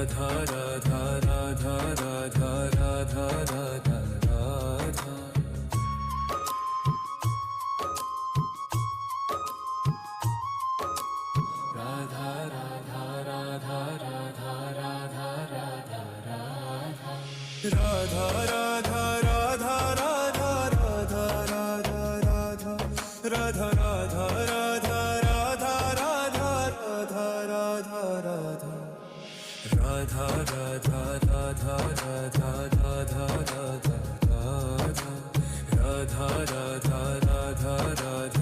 Radha Radha Radha Radha Radha Radha Radha. Radha Radha Radha Radha Radha Radha Radha. Radha Radha Radha Radha Radha Radha Radha. Radha Radha Radha Radha Radha Radha Radha Radha. Radha Radha Radha Radha Radha Radha Radha. Radha Radha Radha Radha.